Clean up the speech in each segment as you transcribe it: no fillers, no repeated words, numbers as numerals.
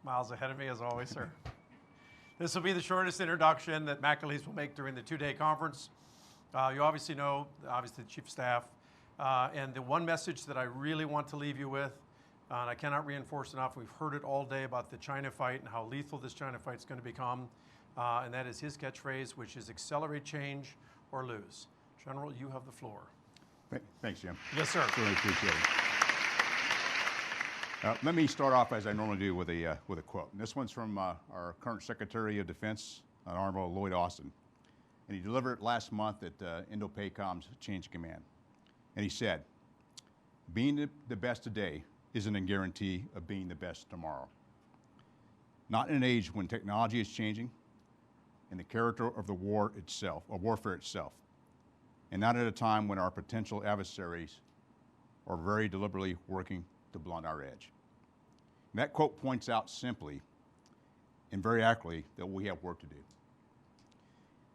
Miles ahead of me, as always, sir. This will be the shortest introduction that McAleese will make during the two-day conference. You obviously know, the Chief of Staff, and the one message that I really want to leave you with, and I cannot reinforce enough, we've heard it all day about the China fight and how lethal this China fight is going to become, and that is his catchphrase, which is accelerate change or lose. General, you have the floor. Thanks, Jim. Yes, sir. Really appreciate it. Let me start off, as I normally do, with a quote. And this one's from our current Secretary of Defense, Honorable Lloyd Austin. And he delivered it last month at Indo-PACOM's Change of Command. And he said, being the best today isn't a guarantee of being the best tomorrow. Not in an age when technology is changing and the character of the war itself, or warfare itself. And not at a time when our potential adversaries are very deliberately working to blunt our edge. And that quote points out simply and very accurately that we have work to do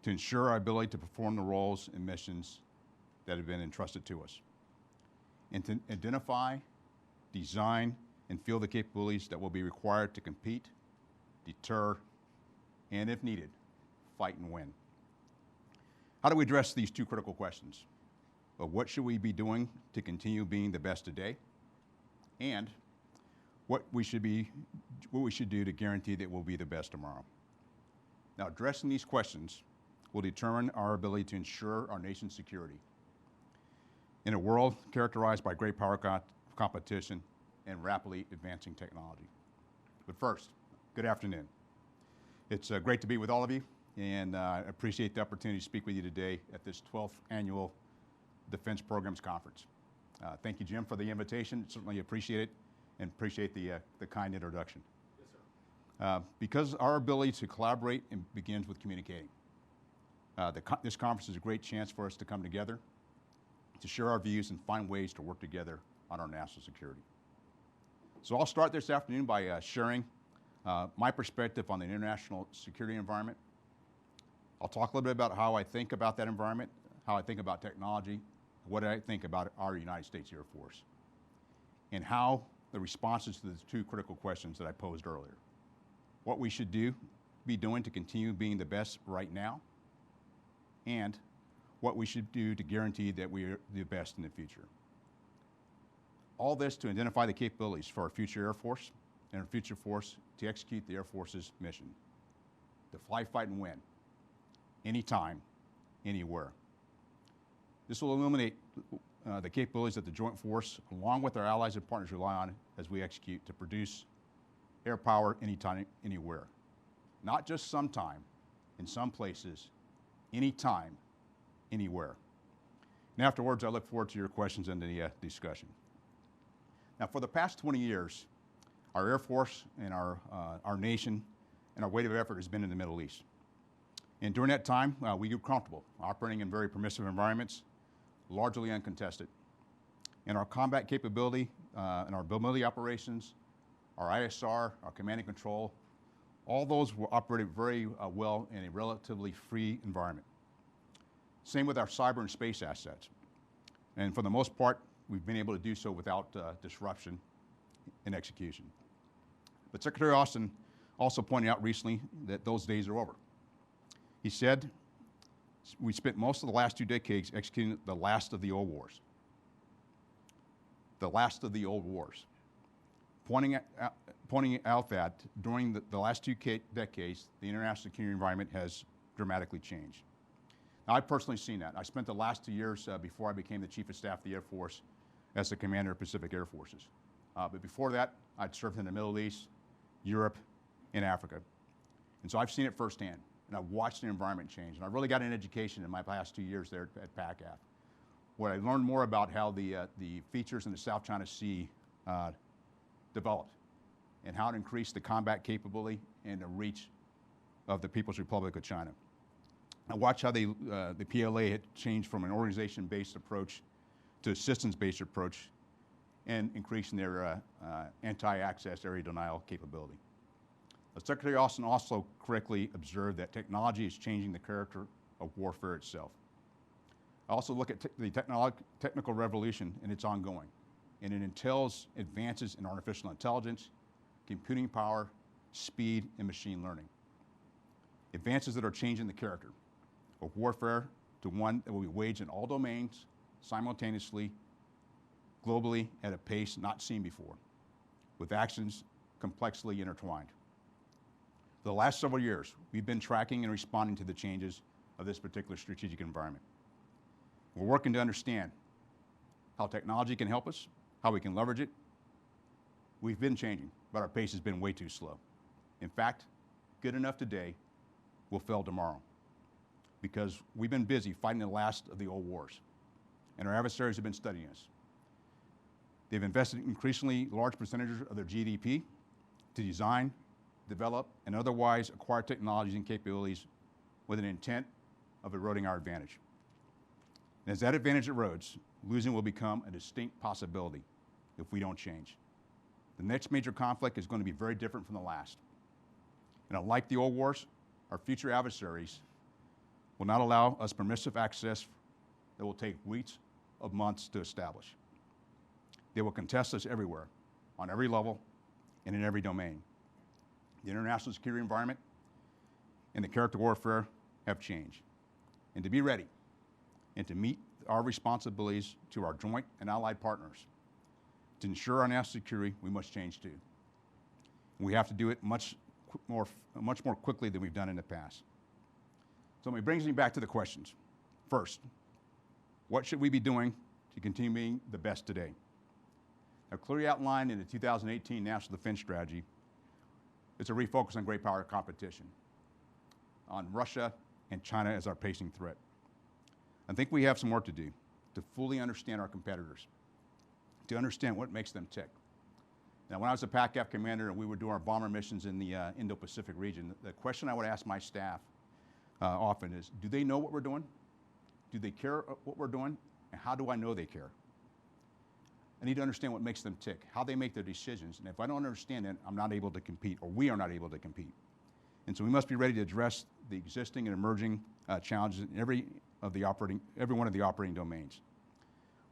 to ensure our ability to perform the roles and missions that have been entrusted to us, and to identify, design, and field the capabilities that will be required to compete, deter, and if needed, fight and win. How do we address these two critical questions? Of what should we be doing to continue being the best today? And what we should do to guarantee that we'll be the best tomorrow. Now, addressing these questions will determine our ability to ensure our nation's security in a world characterized by great power competition and rapidly advancing technology. But first, good afternoon. It's great to be with all of you, and I appreciate the opportunity to speak with you today at this 12th Annual Defense Programs Conference. Thank you, Jim, for the invitation. Certainly appreciate it, and appreciate the kind introduction. Yes, sir. Because our ability to collaborate begins with communicating. This conference is a great chance for us to come together, to share our views and find ways to work together on our national security. So I'll start this afternoon by sharing my perspective on the international security environment. I'll talk a little bit about how I think about that environment, how I think about technology, what I think about our United States Air Force, and how the responses to the two critical questions that I posed earlier. What we should be doing to continue being the best right now, and what we should do to guarantee that we are the best in the future. All this to identify the capabilities for our future Air Force and our future force to execute the Air Force's mission, to fly, fight, and win, anytime, anywhere. This will illuminate the capabilities that the Joint Force, along with our allies and partners, rely on as we execute to produce air power anytime, anywhere. Not just sometime, in some places, anytime, anywhere. And afterwards, I look forward to your questions and the discussion. Now, for the past 20 years, our Air Force and our nation and our weight of effort has been in the Middle East. And during that time, we grew comfortable operating in very permissive environments, largely uncontested. And our combat capability and our mobility operations, our ISR, our command and control, all those were operated very well in a relatively free environment. Same with our cyber and space assets. And for the most part, we've been able to do so without disruption in execution. But Secretary Austin also pointed out recently that those days are over. He said, we spent most of the last 2 decades executing the last of the old wars. The last of the old wars. Pointing out that during the last 2 decades, the international security environment has dramatically changed. Now, I've personally seen that. I spent the last 2 years before I became the Chief of Staff of the Air Force as the commander of Pacific Air Forces. But before that, I'd served in the Middle East, Europe, and Africa. And so I've seen it firsthand. And I've watched the environment change. And I really got an education in my last 2 years there at PACAF, where I learned more about how the features in the South China Sea developed, and how to increase the combat capability and the reach of the People's Republic of China. I watched how the PLA had changed from an organization-based approach to a systems-based approach, and increasing their anti-access area denial capability. Secretary Austin also correctly observed that technology is changing the character of warfare itself. I also look at the technical revolution, and it's ongoing. And it entails advances in artificial intelligence, computing power, speed, and machine learning. Advances that are changing the character of warfare to one that will be waged in all domains, simultaneously, globally, at a pace not seen before, with actions complexly intertwined. For the last several years, we've been tracking and responding to the changes of this particular strategic environment. We're working to understand how technology can help us, how we can leverage it. We've been changing, but our pace has been way too slow. In fact, good enough today will fail tomorrow, because we've been busy fighting the last of the old wars, and our adversaries have been studying us. They've invested increasingly large percentages of their GDP to design, develop, and otherwise acquire technologies and capabilities with an intent of eroding our advantage. And as that advantage erodes, losing will become a distinct possibility if we don't change. The next major conflict is going to be very different from the last. And unlike the old wars, our future adversaries will not allow us permissive access that will take weeks of months to establish. They will contest us everywhere, on every level, and in every domain. The international security environment and the character of warfare have changed. And to be ready and to meet our responsibilities to our joint and allied partners, to ensure our national security, we must change too. And we have to do it much more quickly than we've done in the past. So it brings me back to the questions. First, what should we be doing to continue being the best today? Now, clearly outlined in the 2018 National Defense Strategy, it's a refocus on great power competition, on Russia and China as our pacing threat. I think we have some work to do to fully understand our competitors, to understand what makes them tick. Now, when I was a PACAF commander and we would do our bomber missions in the Indo-Pacific region, the question I would ask my staff often is, do they know what we're doing? Do they care what we're doing? And how do I know they care? I need to understand what makes them tick, how they make their decisions. And if I don't understand it, I'm not able to compete, or we are not able to compete. And so we must be ready to address the existing and emerging challenges in every one of the operating domains.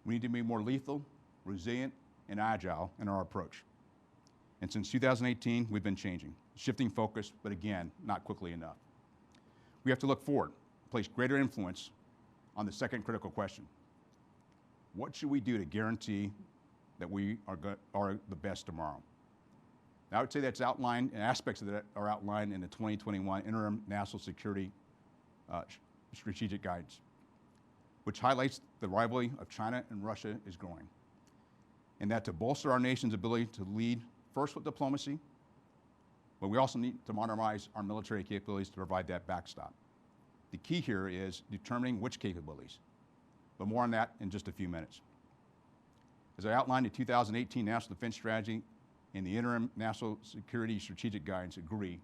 We need to be more lethal, resilient, and agile in our approach. And since 2018, we've been changing, shifting focus, but again, not quickly enough. We have to look forward, place greater influence on the second critical question. What should we do to guarantee that we are the best tomorrow? Now, I would say that's outlined, and aspects of that are outlined in the 2021 Interim National Security Strategic Guidance, which highlights the rivalry of China and Russia is growing, and that to bolster our nation's ability to lead first with diplomacy, but we also need to modernize our military capabilities to provide that backstop. The key here is determining which capabilities, but more on that in just a few minutes. As I outlined, the 2018 National Defense Strategy and the Interim National Security Strategic Guidance agree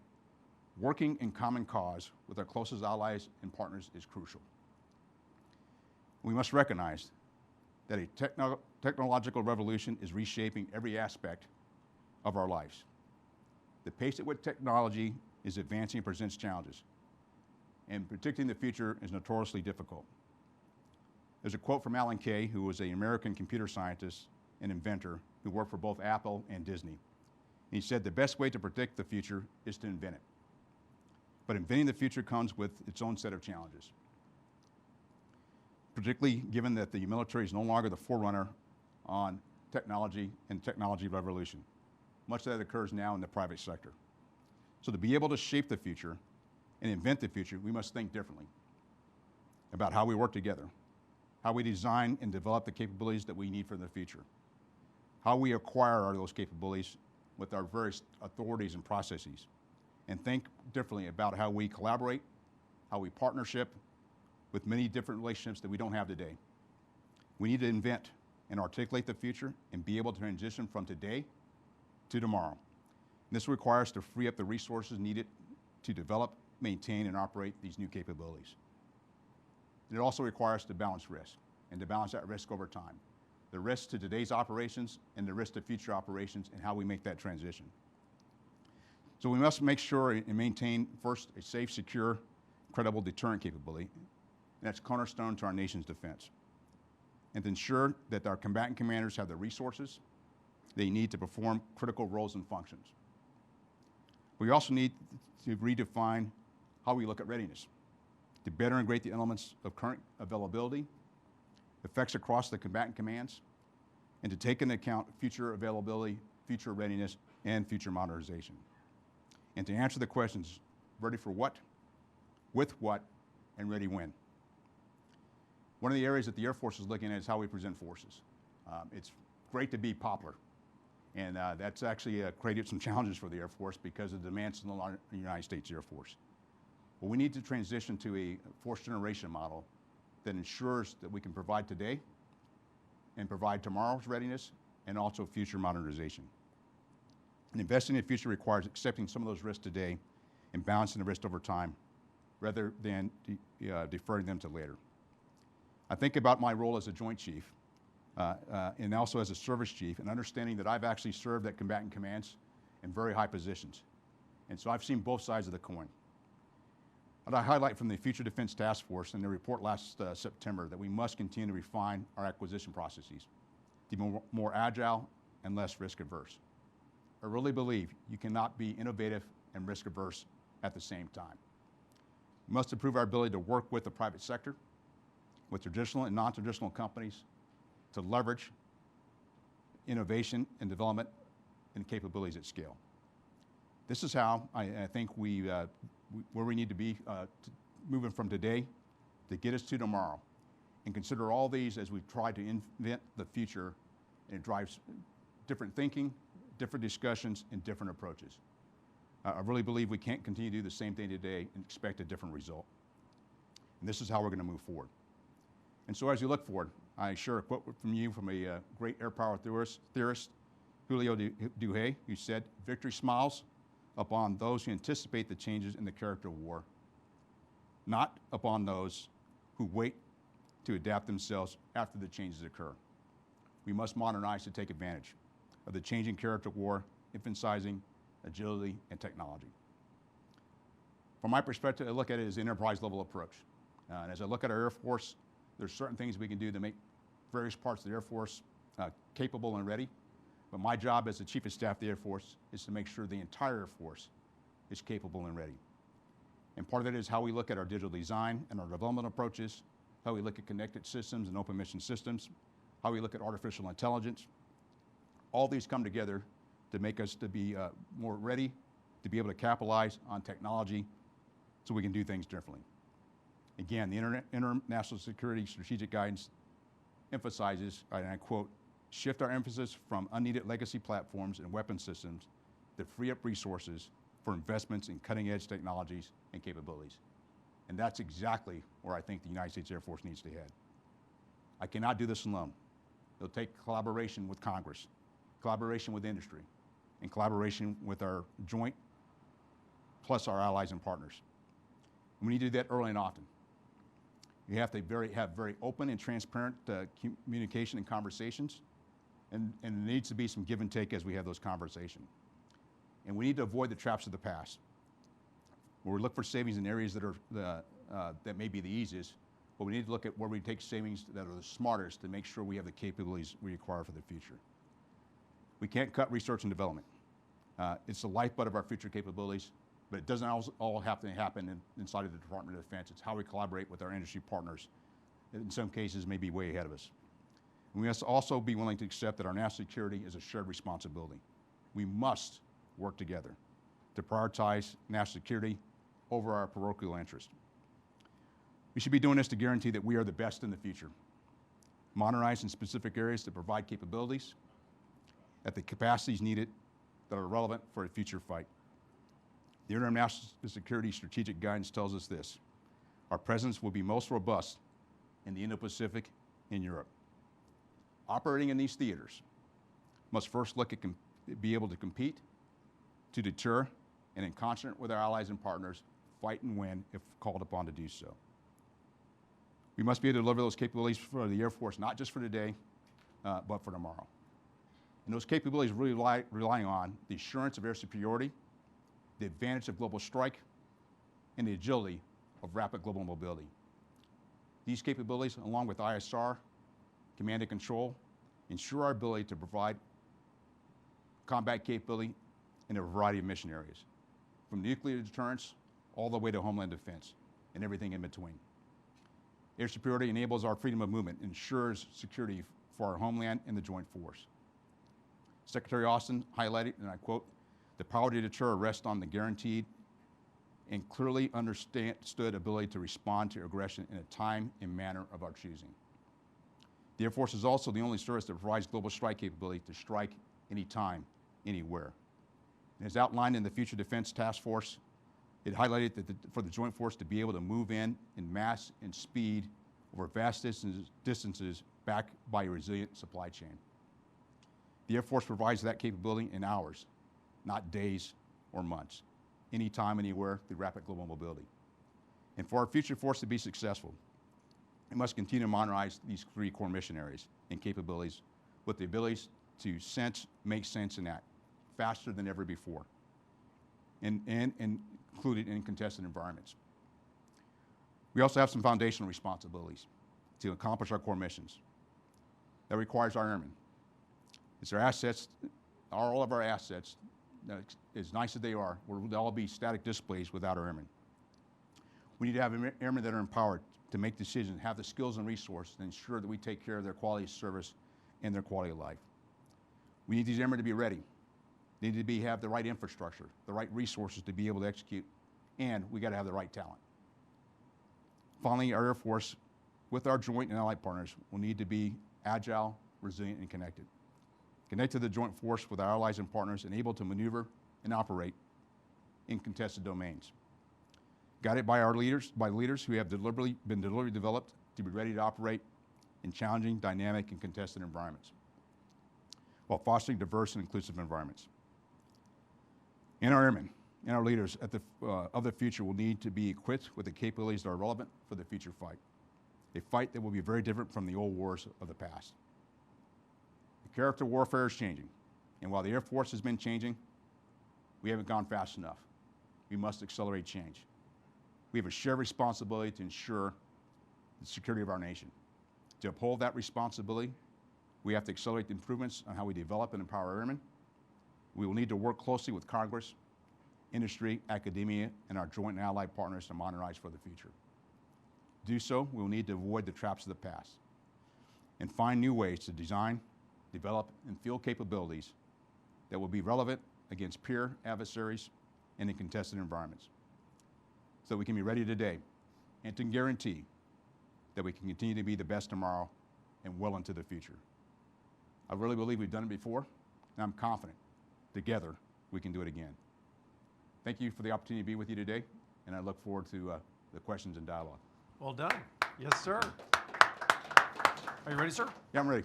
working in common cause with our closest allies and partners is crucial. We must recognize that a technological revolution is reshaping every aspect of our lives. The pace at which technology is advancing presents challenges, and predicting the future is notoriously difficult. There's a quote from Alan Kay, who was an American computer scientist and inventor who worked for both Apple and Disney. And he said, the best way to predict the future is to invent it. But inventing the future comes with its own set of challenges, particularly given that the military is no longer the forerunner on technology and technology revolution. Much of that occurs now in the private sector. So to be able to shape the future and invent the future, we must think differently about how we work together, how we design and develop the capabilities that we need for the future, how we acquire those capabilities with our various authorities and processes, and think differently about how we collaborate, how we partnership with many different relationships that we don't have today. We need to invent and articulate the future and be able to transition from today to tomorrow. And this requires to free up the resources needed to develop, maintain, and operate these new capabilities. It also requires to balance risk, and to balance that risk over time. The risk to today's operations and the risk to future operations, and how we make that transition. So we must make sure and maintain, first, a safe, secure, credible deterrent capability, and that's cornerstone to our nation's defense. And to ensure that our combatant commanders have the resources they need to perform critical roles and functions. We also need to redefine how we look at readiness, to better integrate the elements of current availability, effects across the combatant commands, and to take into account future availability, future readiness, and future modernization. And to answer the questions, ready for what, with what, and ready when. One of the areas that the Air Force is looking at is how we present forces. It's great to be popular, and that's actually created some challenges for the Air Force because of the demands of the United States Air Force. Well, we need to transition to a force generation model that ensures that we can provide today and provide tomorrow's readiness and also future modernization. And investing in the future requires accepting some of those risks today and balancing the risk over time rather than deferring them to later. I think about my role as a Joint Chief and also as a service chief, and understanding that I've actually served at combatant commands in very high positions. And so I've seen both sides of the coin. And I highlight from the Future Defense Task Force in their report last September that we must continue to refine our acquisition processes to be more agile and less risk averse. I really believe you cannot be innovative and risk averse at the same time. We must improve our ability to work with the private sector, with traditional and non-traditional companies, to leverage innovation and development and capabilities at scale. This is how I think where we need to be moving from today to get us to tomorrow. And consider all these as we try to invent the future, and it drives different thinking, different discussions, and different approaches. I really believe we can't continue to do the same thing today and expect a different result. And this is how we're going to move forward. And so as you look forward, I share a quote from you from a great air power theorist, Julio Duhé, who said, "Victory smiles upon those who anticipate the changes in the character of war, not upon those who wait to adapt themselves after the changes occur." We must modernize to take advantage of the changing character of war, emphasizing agility and technology. From my perspective, I look at it as an enterprise level approach. And as I look at our Air Force, there's certain things we can do to make various parts of the Air Force capable and ready. But my job as the Chief of Staff of the Air Force is to make sure the entire Air Force is capable and ready. And part of it is how we look at our digital design and our development approaches, how we look at connected systems and open mission systems, how we look at artificial intelligence. All these come together to make us to be more ready, to be able to capitalize on technology so we can do things differently. Again, the International Security Strategic Guidance emphasizes, and I quote, "Shift our emphasis from unneeded legacy platforms and weapon systems to free up resources for investments in cutting-edge technologies and capabilities." And that's exactly where I think the United States Air Force needs to head. I cannot do this alone. It'll take collaboration with Congress, collaboration with industry, and collaboration with our joint, plus our allies and partners. And we need to do that early and often. You have to have very open and transparent communication and conversations, and there needs to be some give and take as we have those conversations. And we need to avoid the traps of the past, where we look for savings in areas that are that may be the easiest, but we need to look at where we take savings that are the smartest to make sure we have the capabilities we require for the future. We can't cut research and development. It's the lifeblood of our future capabilities, but it doesn't all have to happen inside of the Department of Defense. It's how we collaborate with our industry partners. In some cases, may be way ahead of us. And we must also be willing to accept that our national security is a shared responsibility. We must work together to prioritize national security over our parochial interest. We should be doing this to guarantee that we are the best in the future, modernize in specific areas to provide capabilities at the capacities needed that are relevant for a future fight. The International Security Strategic Guidance tells us this: our presence will be most robust in the Indo-Pacific and Europe. Operating in these theaters must first look at be able to compete, to deter, and in concert with our allies and partners, fight and win if called upon to do so. We must be able to deliver those capabilities for the Air Force, not just for today, but for tomorrow. And those capabilities really relying on the assurance of air superiority, the advantage of global strike, and the agility of rapid global mobility. These capabilities, along with ISR, command and control, ensure our ability to provide combat capability in a variety of mission areas. from nuclear deterrence all the way to homeland defense and everything in between. Air superiority enables our freedom of movement, ensures security for our homeland and the joint force. Secretary Austin highlighted, and I quote, "The power to deter rests on the guaranteed and clearly understood ability to respond to aggression in a time and manner of our choosing." The Air Force is also the only service that provides global strike capability to strike anytime, anywhere. And as outlined in the Future Defense Task Force, it highlighted that for the Joint Force to be able to move in mass and speed over vast distances backed by a resilient supply chain. The Air Force provides that capability in hours, not days or months, anytime, anywhere, through rapid global mobility. And for our future force to be successful, it must continue to modernize these three core mission areas and capabilities with the abilities to sense, make sense, and act faster than ever before, and included in contested environments. We also have some foundational responsibilities to accomplish our core missions. That requires our airmen. It's our assets, all of our assets, as nice as they are, will all be static displays without our airmen. We need to have airmen that are empowered to make decisions, have the skills and resources to ensure that we take care of their quality of service and their quality of life. We need these airmen to be ready. They need to have the right infrastructure, the right resources to be able to execute, and we got to have the right talent. Finally, our Air Force, with our joint and allied partners, will need to be agile, resilient, and connected. Connect to the joint force with our allies and partners and able to maneuver and operate in contested domains. Guided by our leaders, who have been deliberately developed to be ready to operate in challenging, dynamic, and contested environments, while fostering diverse and inclusive environments. And our airmen and our leaders of the future will need to be equipped with the capabilities that are relevant for the future fight. A fight that will be very different from the old wars of the past. The character of warfare is changing, and while the Air Force has been changing, we haven't gone fast enough. We must accelerate change. We have a shared responsibility to ensure the security of our nation. To uphold that responsibility, we have to accelerate the improvements on how we develop and empower our airmen. We will need to work closely with Congress, industry, academia, and our joint and allied partners to modernize for the future. To do so, we will need to avoid the traps of the past and find new ways to design, develop, and field capabilities that will be relevant against peer adversaries and in contested environments, so that we can be ready today and to guarantee that we can continue to be the best tomorrow and well into the future. I really believe we've done it before, and I'm confident together we can do it again. Thank you for the opportunity to be with you today, and I look forward to the questions and dialogue. Well done. Yes, sir. Are you ready, sir? Yeah, I'm ready.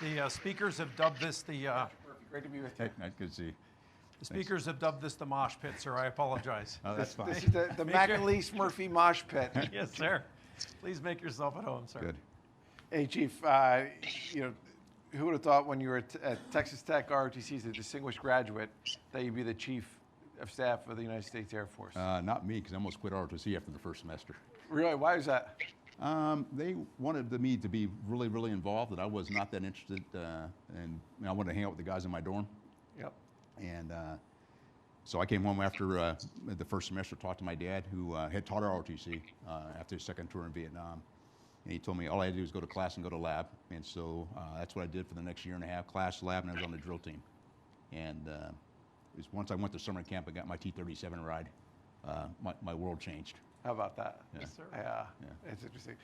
The speakers have dubbed this the... Great to be with you. Hey, nice, good to see you. The speakers have dubbed this the mosh pit, sir. I apologize. Oh, that's fine. This is the McAleese Murphy mosh pit. Yes, sir. Please make yourself at home, sir. Good. Hey, Chief, who would have thought when you were at Texas Tech ROTC as a distinguished graduate that you'd be the Chief of Staff of the United States Air Force? Not me, because I almost quit ROTC after the first semester. Really? Why is that? They wanted me to be really, really involved, and I was not that interested, and I wanted to hang out with the guys in my dorm. Yep. And so I came home after the first semester, talked to my dad, who had taught at ROTC after his second tour in Vietnam. And he told me all I had to do was go to class and go to lab. And so that's what I did for the next year and a half, class, lab, and I was on the drill team. And it was once I went to summer camp and got my T-37 ride, my world changed. How about that? Yeah. Yes, sir. Yeah, it's interesting.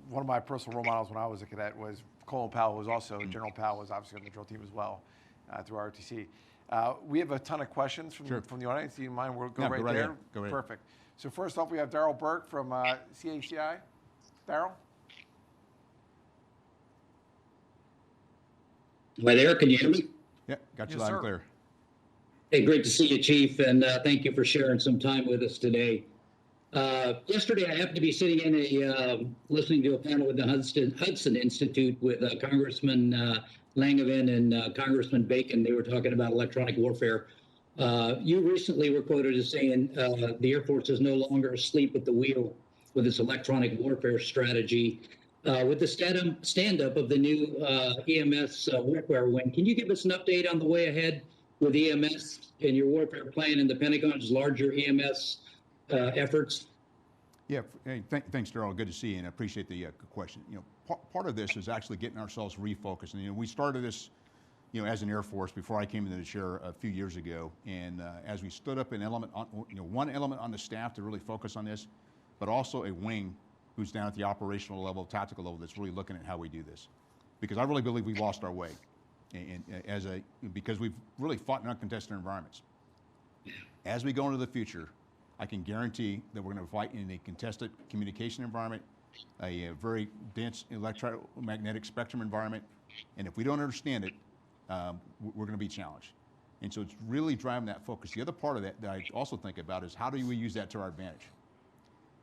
One of my personal role models when I was a cadet was Colonel Powell, was also, General Powell was obviously on the drill team as well through ROTC. We have a ton of questions from the audience. Do you mind? We'll go right there. Ahead. Go right Perfect. So first off, we have Daryl Burke from CACI. Daryl? Am I there? Can you hear me? Yeah, got you Yes, loud sir. and clear. Hey, great to see you, Chief, and thank you for sharing some time with us today. Yesterday, I happened to be sitting in listening to a panel with the Hudson Institute with Congressman Langevin and Congressman Bacon. They were talking about electronic warfare. You recently were quoted as saying the Air Force is no longer asleep at the wheel with its electronic warfare strategy. With the stand-up of the new EMS warfare wing, can you give us an update on the way ahead with EMS and your warfare plan and the Pentagon's larger EMS efforts? Yeah, hey, thanks, Daryl. Good to see you, and I appreciate the question. Part of this is actually getting ourselves refocused. And we started this, as an Air Force before I came into the chair a few years ago. And as we stood up an element, one element on the staff to really focus on this, but also a wing who's down at the operational level, tactical level, that's really looking at how we do this. Because I really believe we've lost our way, because we've really fought in uncontested environments. As we go into the future, I can guarantee that we're going to fight in a contested communication environment, a very dense electromagnetic spectrum environment, and if we don't understand it, we're going to be challenged. And so it's really driving that focus. The other part of that I also think about is how do we use that to our advantage?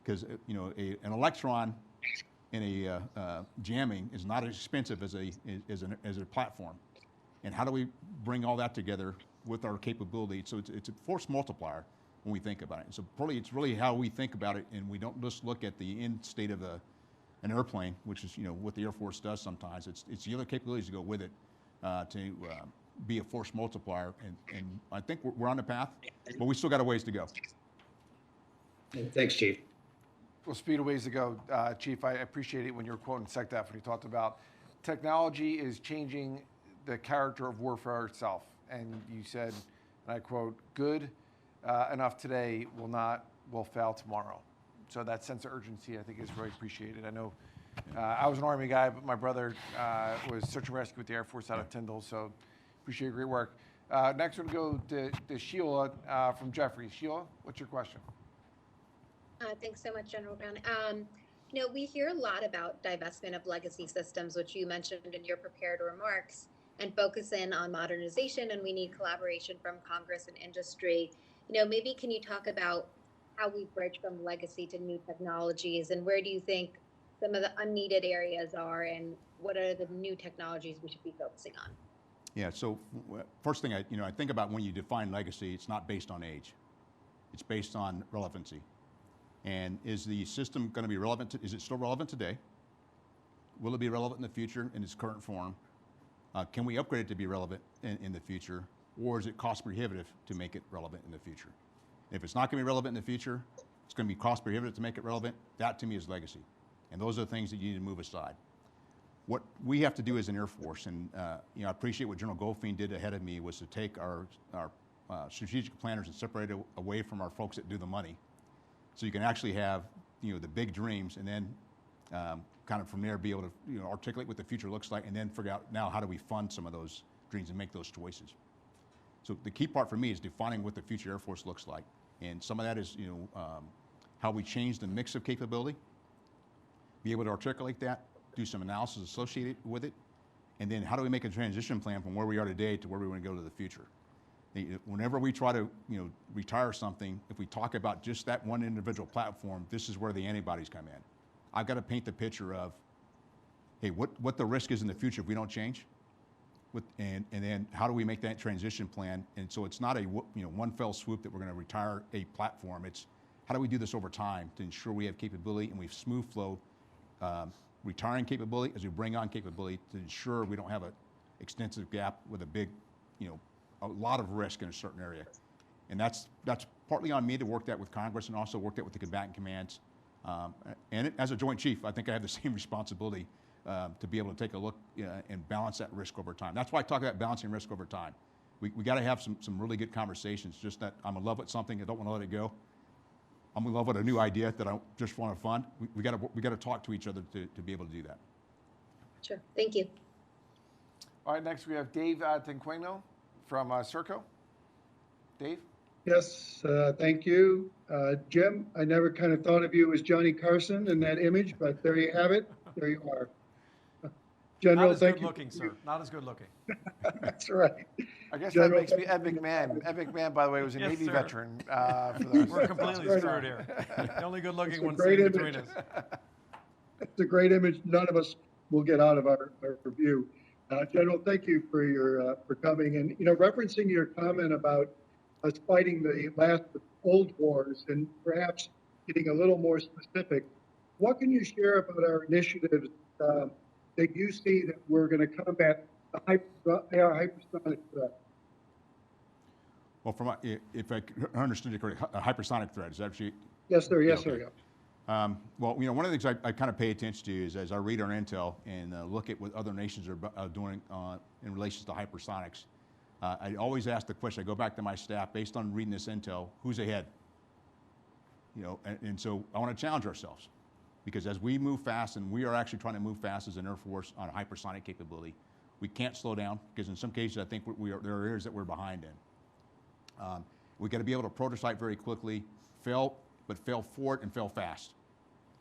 Because an electron in a jamming is not as expensive as a platform. And how do we bring all that together with our capability? So it's a force multiplier when we think about it. And so probably it's really how we think about it, and we don't just look at the end state of an airplane, which is what the Air Force does sometimes. It's the other capabilities to go with it to be a force multiplier. And I think we're on the path, but we still got a ways to go. Thanks, Chief. Well, speed of ways to go, Chief. I appreciate it when you were quoting SecDef when you talked about technology is changing the character of warfare itself. And you said, and I quote, good enough today will fail tomorrow. So that sense of urgency, I think, is very appreciated. I know I was an Army guy, but my brother was search and rescue with the Air Force out of Tyndall, so appreciate your great work. Next, we're going to go to Sheila from Jefferies. Sheila, what's your question? Thanks so much, General Brown. We hear a lot about divestment of legacy systems, which you mentioned in your prepared remarks, and focus in on modernization, and we need collaboration from Congress and industry. Maybe can you talk about how we bridge from legacy to new technologies, and where do you think some of the unneeded areas are, and what are the new technologies we should be focusing on? Yeah, so first thing I think about when you define legacy, it's not based on age. It's based on relevancy. And is the system going to be relevant? Is it still relevant today? Will it be relevant in the future in its current form? Can we upgrade it to be relevant in the future? Or is it cost prohibitive to make it relevant in the future? If it's not going to be relevant in the future, it's going to be cost prohibitive to make it relevant. That to me is legacy. And those are the things that you need to move aside. What we have to do as an Air Force, and I appreciate what General Goldfein did ahead of me, was to take our strategic planners and separate it away from our folks that do the money. So you can actually have, the big dreams, and then kind of from there be able to, articulate what the future looks like, and then figure out now how do we fund some of those dreams and make those choices. So the key part for me is defining what the future Air Force looks like, and some of that is, how we change the mix of capability, be able to articulate that, do some analysis associated with it, and then how do we make a transition plan from where we are today to where we want to go to the future. Whenever we try to retire something, if we talk about just that one individual platform, this is where the antibodies come in. I've got to paint the picture of, hey, what the risk is in the future if we don't change, and then how do we make that transition plan? And so it's not a one fell swoop that we're going to retire a platform. It's how do we do this over time to ensure we have capability and we smooth flow retiring capability as we bring on capability to ensure we don't have an extensive gap with a big, a lot of risk in a certain area. And that's partly on me to work that with Congress and also work that with the combatant commands. As a Joint Chief, I think I have the same responsibility to be able to take a look and balance that risk over time. That's why I talk about balancing risk over time. We got to have some really good conversations, just that I'm in love with something, I don't want to let it go. I'm in love with a new idea that I just want to fund. We got to talk to each other to be able to do that. Sure, thank you. All right, next we have Dave Tenqueno from Serco. Dave? Yes, thank you. Jim, I never kind of thought of you as Johnny Carson in that image, but there you have it. There you are. General, not as thank good you. looking, sir. Not as good looking. That's right. I guess General, that makes me Ed McMahon. Ed McMahon, by the way, was a Yes, Navy sir. veteran. For those. We're completely right screwed on. here. The only good looking It's a one great sitting between image. us. It's a great image. None of us will get out of our review. General, thank you for coming. And, referencing your comment about us fighting the last old wars and perhaps getting a little more specific, what can you share about our initiatives that you see that we're going to combat the hypersonic threat? Well, if I understood it correctly, a hypersonic threat, is that what you? Yes, sir. Yes, Okay. sir. Yeah. Well, one of the things I kind of pay attention to is as I read our intel and look at what other nations are doing in relation to hypersonics, I always ask the question, I go back to my staff, based on reading this intel, who's ahead? And so I want to challenge ourselves, because as we move fast, and we are actually trying to move fast as an Air Force on hypersonic capability, we can't slow down, because in some cases I think there are areas that we're behind in. We got to be able to prototype very quickly, fail forward and fail fast.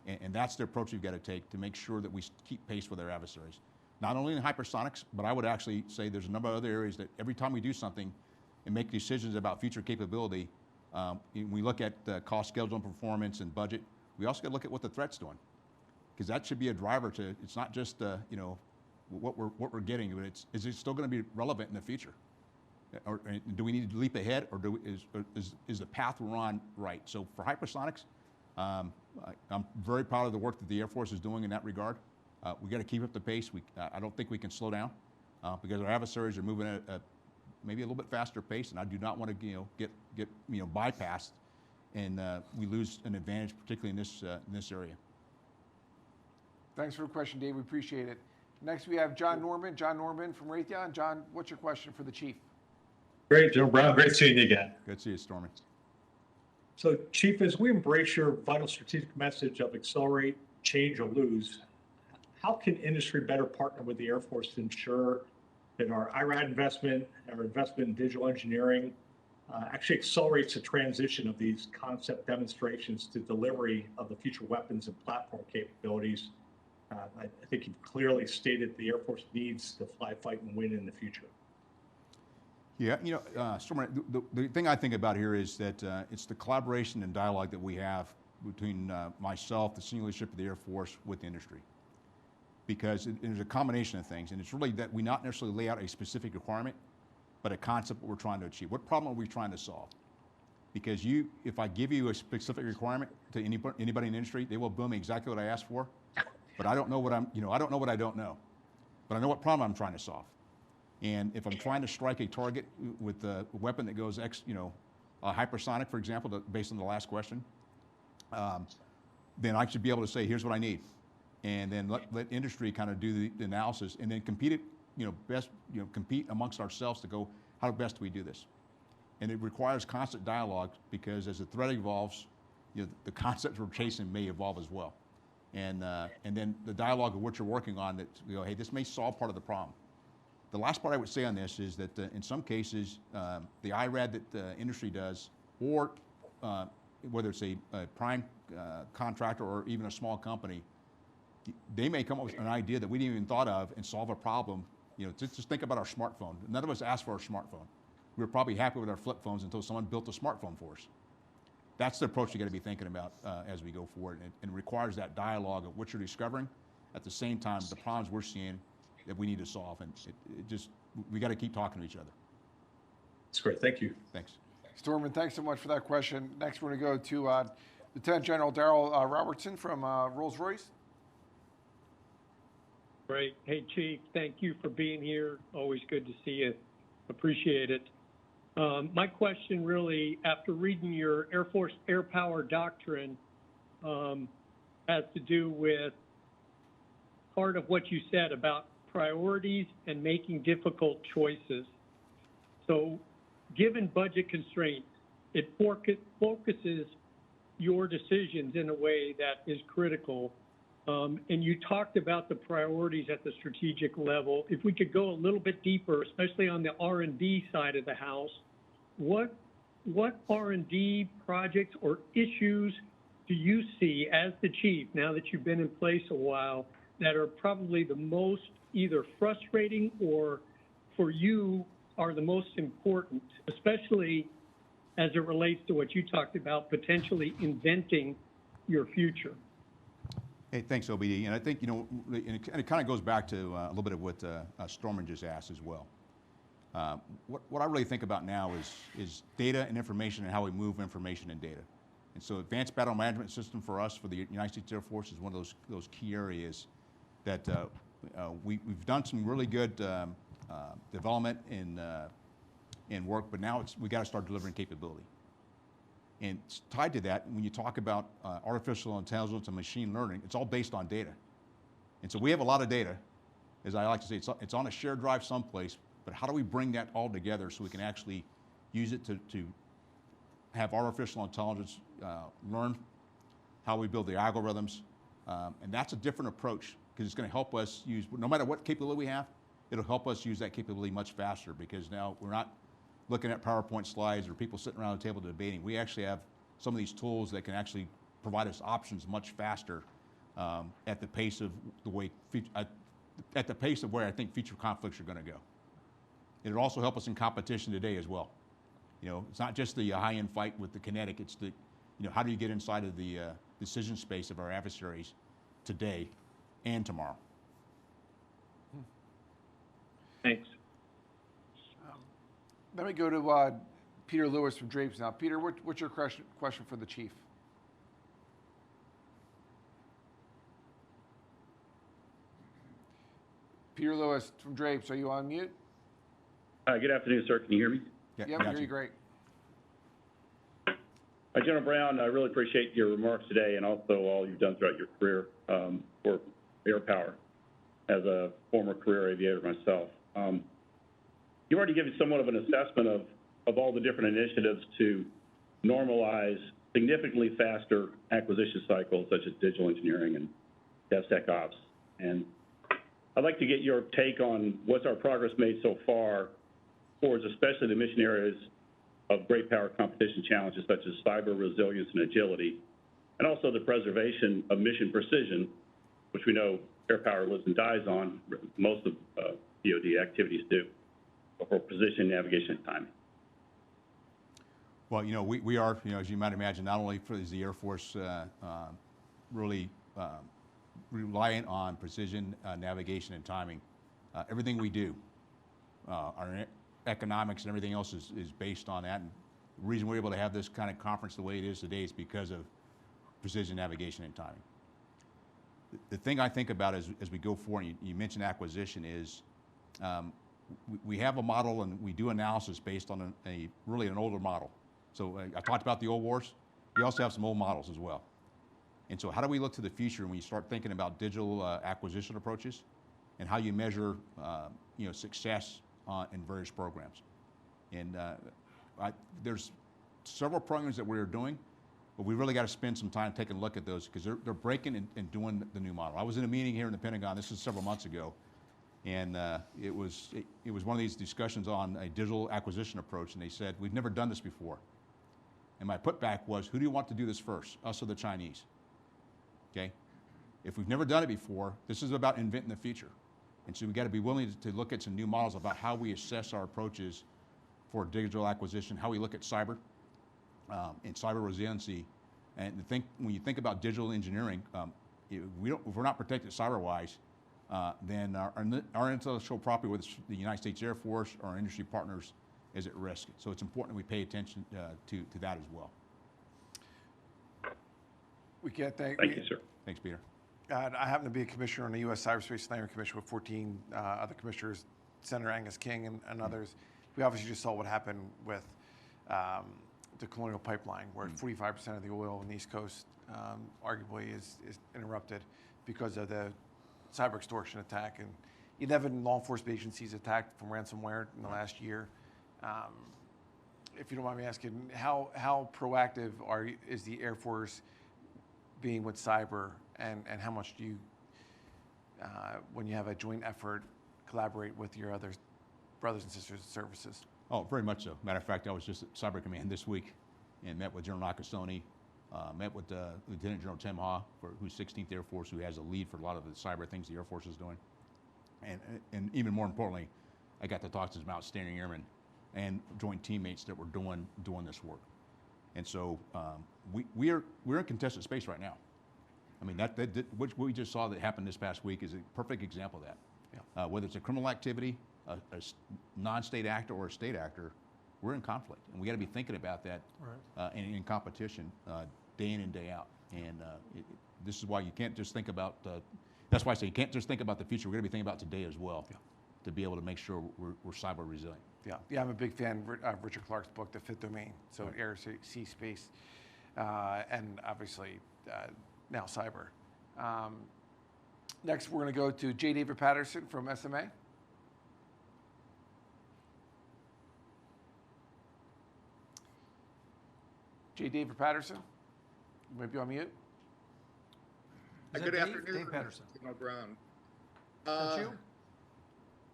And that's the approach we've got to take to make sure that we keep pace with our adversaries. Not only in hypersonics, but I would actually say there's a number of other areas that every time we do something and make decisions about future capability, we look at cost, schedule, and performance and budget. We also got to look at what the threat's doing, because that should be a driver to. It's not just what we're getting, but is it still going to be relevant in the future? Or do we need to leap ahead, or is the path we're on right? So for hypersonics, I'm very proud of the work that the Air Force is doing in that regard. We got to keep up the pace. I don't think we can slow down because our adversaries are moving at maybe a little bit faster pace, and I do not want to get bypassed, and we lose an advantage, particularly in this area. Thanks for the question, Dave. We appreciate it. Next, we have John Norman. John Norman from Raytheon. John, what's your question for the chief? Great, General Brown. Great seeing you again. Good to see you, Stormy. So, Chief, as we embrace your vital strategic message of accelerate, change, or lose, how can industry better partner with the Air Force to ensure that our IRAD investment, our investment in digital engineering, actually accelerates the transition of these concept demonstrations to delivery of the future weapons and platform capabilities? I think you've clearly stated the Air Force needs to fly, fight, and win in the future. Yeah, Stormy, the thing I think about here is that it's the collaboration and dialogue that we have between myself, the senior leadership of the Air Force, with the industry. Because there's a combination of things, and it's really that we not necessarily lay out a specific requirement, but a concept that we're trying to achieve. What problem are we trying to solve? Because if I give you a specific requirement to anybody in the industry, they will bill me exactly what I asked for, but I don't know what I don't know what I don't know, but I know what problem I'm trying to solve. And if I'm trying to strike a target with a weapon that goes hypersonic, for example, based on the last question, then I should be able to say, here's what I need. And then let industry kind of do the analysis, and then compete amongst ourselves to go, how best do we do this? And it requires constant dialogue, because as the threat evolves, the concepts we're chasing may evolve as well. And then the dialogue of what you're working on, that hey, this may solve part of the problem. The last part I would say on this is that in some cases, the IRAD that the industry does, or whether it's a prime contractor or even a small company, they may come up with an idea that we didn't even thought of and solve a problem. Just think about our smartphone. None of us asked for our smartphone. We were probably happy with our flip phones until someone built a smartphone for us. That's the approach you got to be thinking about as we go forward. And it requires that dialogue of what you're discovering, at the same time the problems we're seeing that we need to solve. And we got to keep talking to each other. That's great. Thank you. Thanks. Storman, thanks so much for that question. Next, we're going to go to Lieutenant General Daryl Robertson from Rolls-Royce. Great. Hey, Chief, thank you for being here. Always good to see you. Appreciate it. My question really, after reading your Air Force Air Power Doctrine, has to do with part of what you said about priorities and making difficult choices. So given budget constraints, it focuses your decisions in a way that is critical. And you talked about the priorities at the strategic level. If we could go a little bit deeper, especially on the R&D side of the house, what R&D projects or issues do you see as the chief, now that you've been in place a while, that are probably the most either frustrating or for you are the most important, especially as it relates to what you talked about, potentially inventing your future? Hey, thanks, OBD. And I think, and it kind of goes back to a little bit of what Storman just asked as well. What I really think about now is data and information and how we move information and data. And so advanced battle management system for us, for the United States Air Force, is one of those key areas that we've done some really good development in work, but now we got to start delivering capability. And tied to that, when you talk about artificial intelligence and machine learning, it's all based on data. And so we have a lot of data. As I like to say, it's on a shared drive someplace, but how do we bring that all together so we can actually use it to have artificial intelligence learn how we build the algorithms? And that's a different approach, because it's going to help us use, no matter what capability we have, it'll help us use that capability much faster, because now we're not looking at PowerPoint slides or people sitting around the table debating. We actually have some of these tools that can actually provide us options much faster at the pace of the way, at the pace of where I think future conflicts are going to go. It'll also help us in competition today as well. You know, it's not just the high-end fight with the kinetic, it's the, you know, how do you get inside of the decision space of our adversaries today and tomorrow. Thanks. Let me go to Peter Lewis from Drapes now. Peter, what's your question for the chief? Peter Lewis from Drapes, are you on mute? Good afternoon, sir. Can you hear me? Yeah, we hear you great. General Brown, I really appreciate your remarks today and also all you've done throughout your career for air power as a former career aviator myself. You've already given somewhat of an assessment of all the different initiatives to normalize significantly faster acquisition cycles, such as digital engineering and DevSecOps. And I'd like to get your take on what's our progress made so far towards especially the mission areas of great power competition challenges such as cyber resilience and agility, and also the preservation of mission precision, which we know air power lives and dies on, most of DoD activities do, for position, navigation, and timing. Well, you know, we are, you know, as you might imagine, not only is the Air Force really reliant on precision, navigation, and timing. Everything we do, our economics and everything else is based on that. And the reason we're able to have this kind of conference the way it is today is because of precision, navigation, and timing. The thing I think about as we go forward, and you mentioned acquisition, is we have a model and we do analysis based on really an older model. So I talked about the old wars. We also have some old models as well. And so how do we look to the future when you start thinking about digital acquisition approaches and how you measure you know, success in various programs? And there's several programs that we're doing, but we really got to spend some time taking a look at those, because they're breaking and doing the new model. I was in a meeting here in the Pentagon, this is several months ago, and it was one of these discussions on a digital acquisition approach, and they said, we've never done this before. And my putback was, who do you want to do this first, us or the Chinese? Okay? If we've never done it before, this is about inventing the future. And so we got to be willing to look at some new models about how we assess our approaches for digital acquisition, how we look at cyber and cyber resiliency. And when you think about digital engineering, if we're not protected cyber-wise, then our intellectual property, whether it's the United States Air Force or our industry partners, is at risk. So it's important that we pay attention to that as well. We can't thank you, sir. Thanks, Peter. I happen to be a commissioner on the U.S. Cyberspace Slandering Commission with 14 other commissioners, Senator Angus King and others. We obviously just saw what happened with the Colonial Pipeline, where 45% of the oil on the East Coast arguably is interrupted because of the cyber extortion attack, and 11 law enforcement agencies attacked from ransomware in the last year. If you don't mind me asking, how proactive is the Air Force being with cyber, and how much do you, when you have a joint effort, collaborate with your other brothers and sisters services? Oh, very much so. Matter of fact, I was just at Cyber Command this week and met with General Nakasone, met with Lieutenant General Tim Ha, who's 16th Air Force, who has a lead for a lot of the cyber things the Air Force is doing. And even more importantly, I got to talk to some outstanding airmen and joint teammates that were doing this work. And so we're in contested space right now. I mean, what we just saw that happened this past week is a perfect example of that. Yeah. Whether it's a criminal activity, a non-state actor or a state actor, we're in conflict, and we got to be thinking about that in competition day in and day out. And this is why you can't just think about that's why I say you can't just think about the future. We're going to be thinking about today as well, to be able to make sure we're cyber resilient. Yeah, I'm a big fan of Richard Clark's book, The Fifth Domain. So air, sea, space, and obviously now cyber. Next, we're going to go to J. David Patterson from SMA. J. David Patterson, you might be on mute. Dave Good afternoon, Dave Patterson. Mr. Brown. That's you?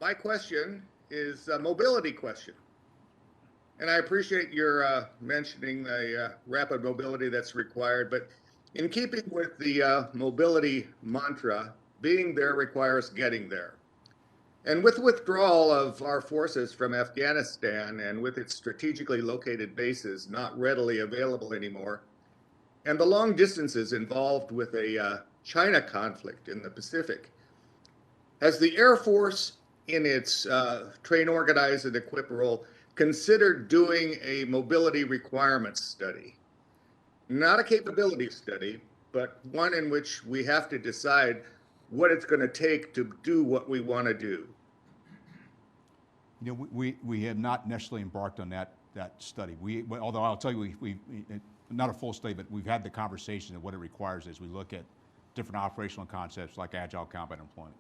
My question is a mobility question. And I appreciate your mentioning the rapid mobility that's required, but in keeping with the mobility mantra, being there requires getting there. And with withdrawal of our forces from Afghanistan and with its strategically located bases not readily available anymore, and the long distances involved with a China conflict in the Pacific, has the Air Force in its train, organize, and equip role considered doing a mobility requirements study? Not a capability study, but one in which we have to decide what it's going to take to do what we want to do. You know, we have not necessarily embarked on that study. Although I'll tell you, we not a full study, but we've had the conversation of what it requires as we look at different operational concepts like agile combat employment,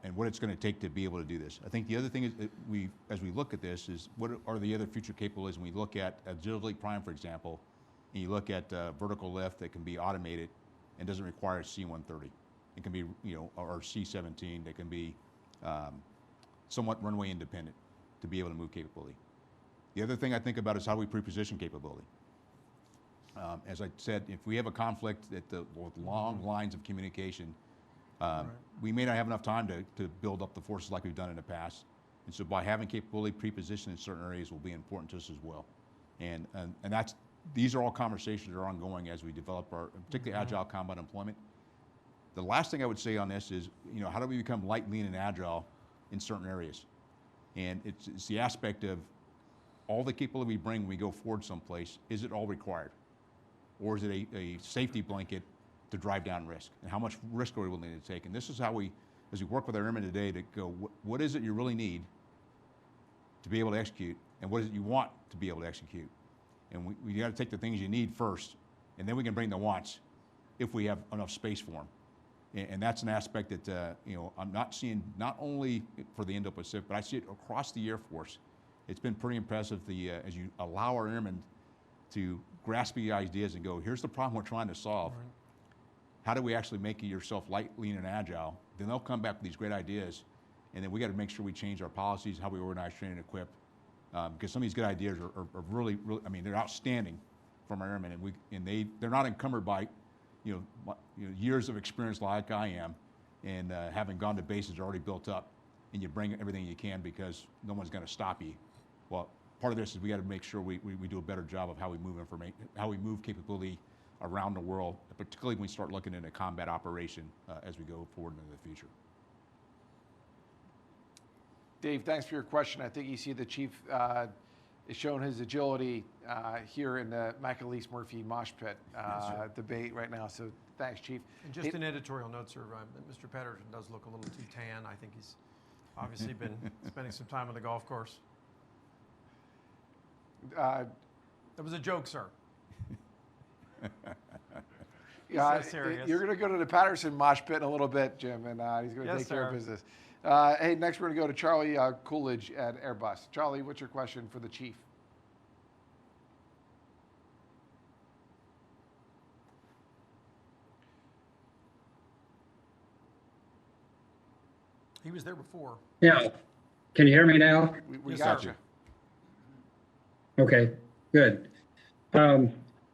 and what it's going to take to be able to do this. I think the other thing is that as we look at this, is what are the other future capabilities? When we look at Agility Prime, for example, and you look at vertical lift that can be automated and doesn't require a C-130. It can be, or C-17 that can be somewhat runway independent to be able to move capability. The other thing I think about is how we pre-position capability. As I said, if we have a conflict with long lines of communication, we may not have enough time to build up the forces like we've done in the past. And so by having capability pre-positioned in certain areas will be important to us as well. And these are all conversations that are ongoing as we develop our, particularly agile combat employment. The last thing I would say on this is, how do we become light, lean, and agile in certain areas? And it's the aspect of all the capability we bring when we go forward someplace, is it all required? Or is it a safety blanket to drive down risk? And how much risk are we willing to take? And this is how as we work with our airmen today, to go, what is it you really need to be able to execute? And what is it you want to be able to execute? And we got to take the things you need first, and then we can bring the wants if we have enough space for them. And that's an aspect that I'm not seeing, not only for the Indo-Pacific, but I see it across the Air Force. It's been pretty impressive as you allow our airmen to grasp the ideas and go, here's the problem we're trying to solve. Right. How do we actually make yourself light, lean, and agile? Then they'll come back with these great ideas, and then we got to make sure we change our policies, how we organize, train, and equip, because some of these good ideas are really, really, I mean, they're outstanding from our airmen, and they're not encumbered by years of experience like I am, and having gone to bases already built up, and you bring everything you can because no one's going to stop you. Well, part of this is we got to make sure we do a better job of how we move information, how we move capability around the world, particularly when we start looking at a combat operation as we go forward into the future. Dave, thanks for your question. I think you see the chief is showing his agility here in the McAleese Murphy mosh pit debate right now. So thanks, Chief. And just an editorial note, sir, Mr. Patterson does look a little too tan. I think he's obviously been spending some time on the golf course. That was a joke, sir. Yeah, so serious. You're going to go to the Patterson mosh pit in a little bit, Jim, and he's going to take care of business. Hey, next we're going to go to Charlie Coolidge at Airbus. Charlie, what's your question for the chief? He was there before. Yeah. Can you hear me now? We Yes, got sir. you. Okay, good.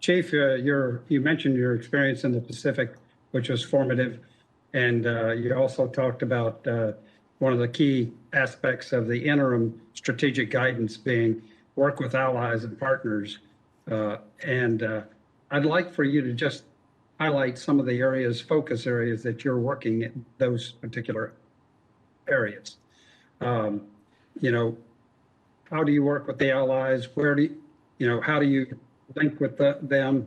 Chief, you mentioned your experience in the Pacific, which was formative. And you also talked about one of the key aspects of the interim strategic guidance being work with allies and partners. I'd like for you to just highlight some of the focus areas that you're working in those particular areas. How do you work with the allies? How do you link with them?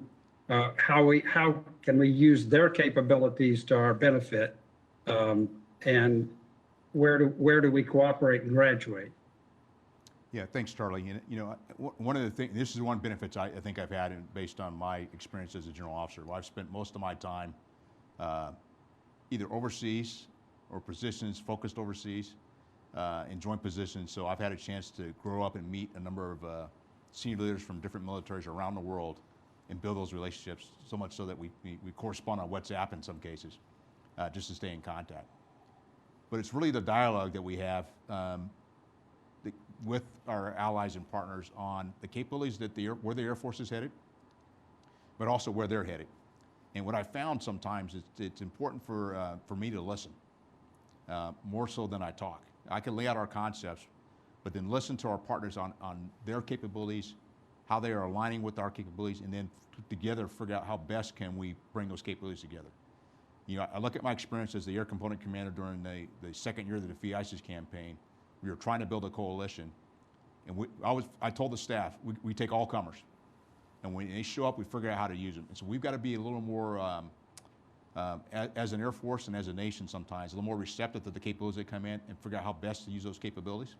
how can we use their capabilities to our benefit, and where do we cooperate and graduate? Yeah, thanks, Charlie. And, one of the things, this is one benefits I think I've had based on my experience as a general officer. Well, I've spent most of my time either overseas or positions focused overseas in joint positions. So I've had a chance to grow up and meet a number of senior leaders from different militaries around the world and build those relationships, so much so that we correspond on WhatsApp in some cases, just to stay in contact. But it's really the dialogue that we have with our allies and partners on the capabilities that where the Air Force is headed, but also where they're headed. And what I found sometimes is it's important for me to listen, more so than I talk. I can lay out our concepts, but then listen to our partners on their capabilities, how they are aligning with our capabilities, and then together figure out how best can we bring those capabilities together. I look at my experience as the Air Component Commander during the second year of the Defeat ISIS campaign. We were trying to build a coalition, and I told the staff, we take all comers, and when they show up, we figure out how to use them. And so we've got to be a little more, as an Air Force and as a nation sometimes, a little more receptive to the capabilities that come in and figure out how best to use those capabilities.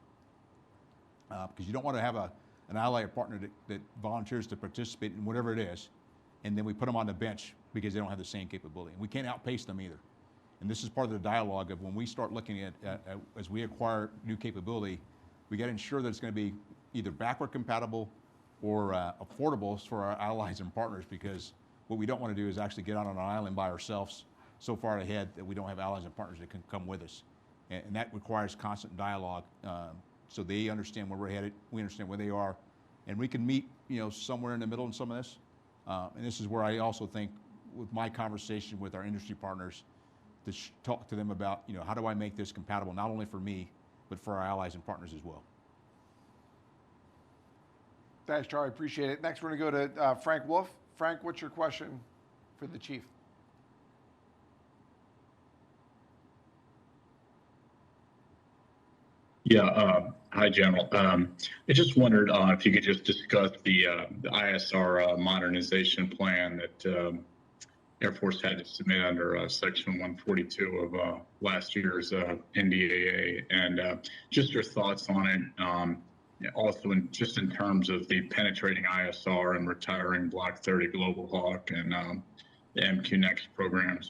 Because you don't want to have an ally or partner that volunteers to participate in whatever it is, and then we put them on the bench because they don't have the same capability. And we can't outpace them either. And this is part of the dialogue of when we start looking at as we acquire new capability, we got to ensure that it's going to be either backward compatible or affordable for our allies and partners, because what we don't want to do is actually get out on an island by ourselves so far ahead that we don't have allies and partners that can come with us. And that requires constant dialogue, so they understand where we're headed, we understand where they are, and we can meet somewhere in the middle in some of this. And this is where I also think, with my conversation with our industry partners, to talk to them about, how do I make this compatible not only for me, but for our allies and partners as well. Thanks, Charlie. Appreciate it. Next, we're going to go to Frank Wolf. Frank, what's your question for the chief? Yeah, hi, General. I just wondered if you could just discuss the ISR modernization plan that Air Force had to submit under Section 142 of last year's NDAA, and just your thoughts on it. Also, just in terms of the penetrating ISR and retiring Block 30 Global Hawk and the MQ Next programs.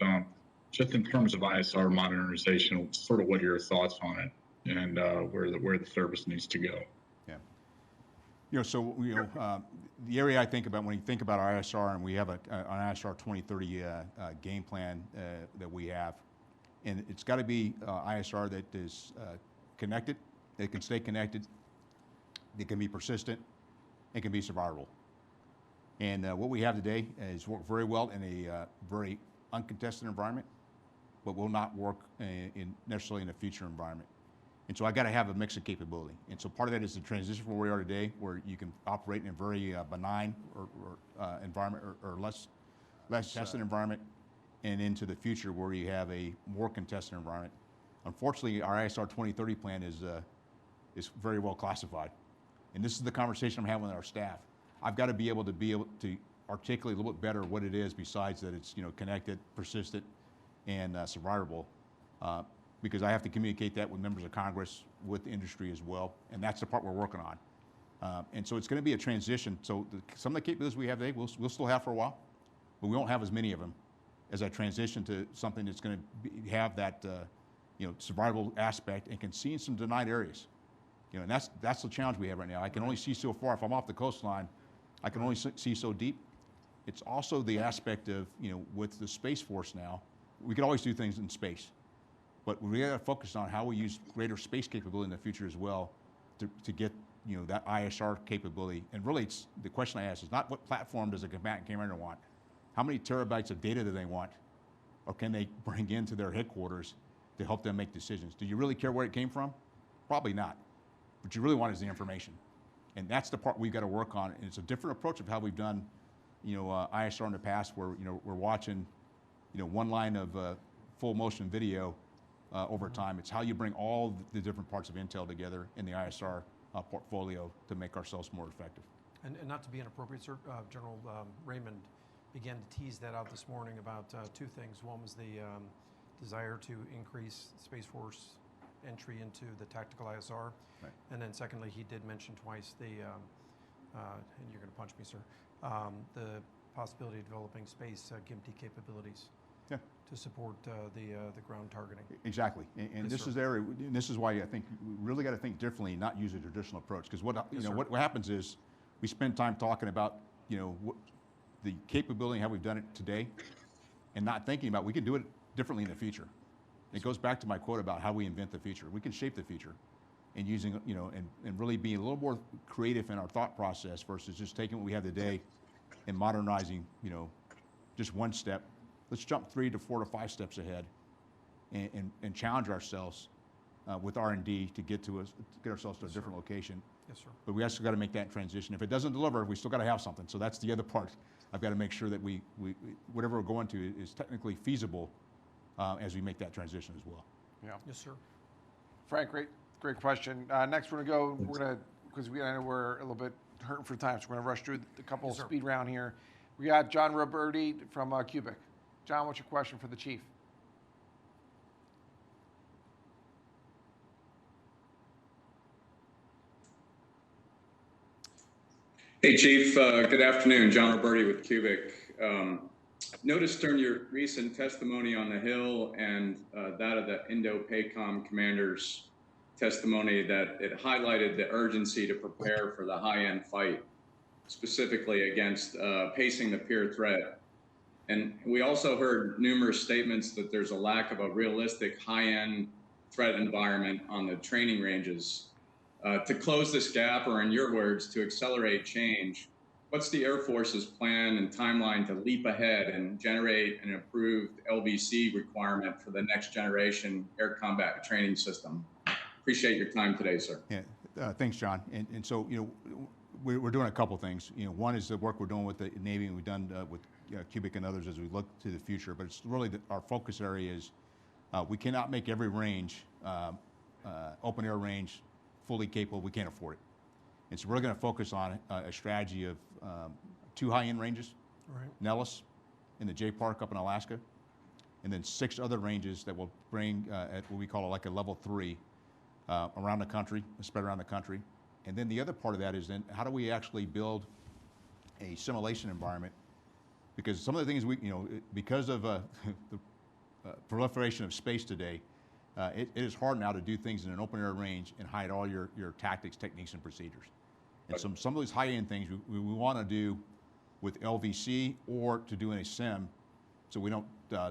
Just in terms of ISR modernization, sort of what are your thoughts on it, and where the service needs to go? Yeah. The area I think about when you think about our ISR, and we have an ISR 2030 game plan that we have, and it's got to be ISR that is connected, it can stay connected, it can be persistent, it can be survivable. And what we have today is worked very well in a very uncontested environment, but will not work necessarily in a future environment. And so I got to have a mix of capability. And so part of that is the transition from where we are today, where you can operate in a very benign environment or less tested environment, and into the future where you have a more contested environment. Unfortunately, our ISR 2030 plan is very well classified. And this is the conversation I'm having with our staff. I've got to be able to articulate a little bit better what it is, besides that it's connected, persistent, and survivable. Because I have to communicate that with members of Congress, with the industry as well, and that's the part we're working on. And so it's going to be a transition. So some of the capabilities we have today, we'll still have for a while, but we won't have as many of them as I transition to something that's going to have that survival aspect and can see in some denied areas. And that's the challenge we have right now. I can only see so far. If I'm off the coastline, I can only see so deep. It's also the aspect of, with the Space Force now, we could always do things in space. But we got to focus on how we use greater space capability in the future as well to get that ISR capability. And really, the question I ask is not what platform does a combatant commander want, how many terabytes of data do they want, or can they bring into their headquarters to help them make decisions? Do you really care where it came from? Probably not. What you really want is the information, and that's the part we've got to work on. And it's a different approach of how we've done, ISR in the past, where we're watching, one line of full motion video. Over time, it's how you bring all the different parts of intel together in the ISR portfolio to make ourselves more effective. And not to be inappropriate, sir, General Raymond, began to tease that out this morning about two things. One was the desire to increase Space Force entry into the tactical ISR. Right. And then secondly, he did mention twice the, and you're going to punch me, sir, the possibility of developing space GIMTI capabilities to support the ground targeting. Exactly, and Yes, this sir. is area. And this is why I think we really got to think differently, not use a traditional approach. Because what Yes, sir. what happens is we spend time talking about the capability and how we've done it today, and not thinking about we can do it differently in the future. It goes back to my quote about how we invent the future. We can shape the future, and using and really being a little more creative in our thought process versus just taking what we have today and modernizing just one step. Let's jump 3 to 4 to 5 steps ahead, and challenge ourselves with R&D to get ourselves to a different location. Yes, sir. But we also got to make that transition. If it doesn't deliver, we still got to have something. So that's the other part. I've got to make sure that we whatever we're going to is technically feasible as we make that transition as well. Yeah. Yes, sir. Frank, great question. Next, we're gonna go. Because I know we're a little bit hurting for time, so we're gonna rush through a couple Yes, sir. speed round here. We got John Robertson from Cubic. John, what's your question for the chief? Hey, Chief. Good afternoon. John Roberti with Cubic. Noticed during your recent testimony on the Hill and that of the Indo-PACOM commander's testimony that it highlighted the urgency to prepare for the high-end fight, specifically against pacing the peer threat. And we also heard numerous statements that there's a lack of a realistic high-end threat environment on the training ranges. To close this gap, or in your words, to accelerate change, what's the Air Force's plan and timeline to leap ahead and generate an improved LVC requirement for the next generation air combat training system? Appreciate your time today, sir. Yeah, thanks, John. And so we're doing a couple things. One is the work we're doing with the Navy, and we've done with Cubic and others as we look to the future. But it's really our focus area is we cannot make every range, open air range, fully capable. We can't afford it. And so we're going to focus on a strategy of 2 high-end ranges, Right. Nellis in the J Park up in Alaska, and then 6 other ranges that will bring at what we call like a level 3 around the country, spread around the country. And then the other part of that is then how do we actually build a simulation environment? Because some of the things because of the proliferation of space today, it is hard now to do things in an open air range and hide all your tactics, techniques, and procedures. And some of these high-end things we want to do with LVC or to do in a sim, so we don't